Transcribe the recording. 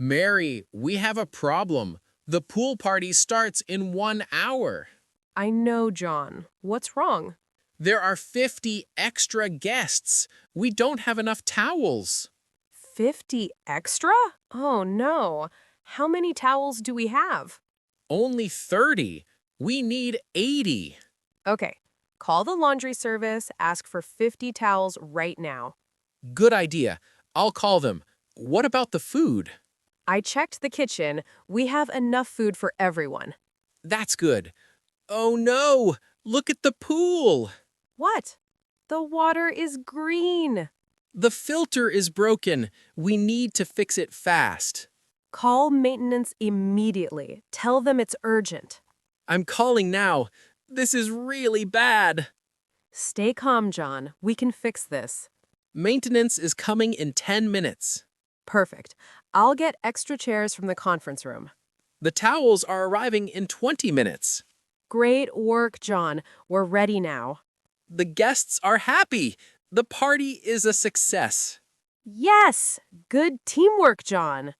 Mary, we have a problem. The pool party starts in 1 hour. I know, John. What's wrong? There are 50 extra guests. We don't have enough towels. 50 extra? Oh, no. How many towels do we have? Only 30. We need 80. Okay, call the laundry service, ask for 50 towels right now. Good idea. I'll call them. What about the food? I checked the kitchen. We have enough food for everyone. That's good. Oh no! Look at the pool! What? The water is green. The filter is broken. We need to fix it fast. Call maintenance immediately. Tell them it's urgent. I'm calling now. This is really bad. Stay calm, John. We can fix this. Maintenance is coming in 10 minutes. Perfect. I'll get extra chairs from the conference room. The towels are arriving in 20 minutes. Great work, John. We're ready now. The guests are happy. The party is a success. Yes! Good teamwork, John.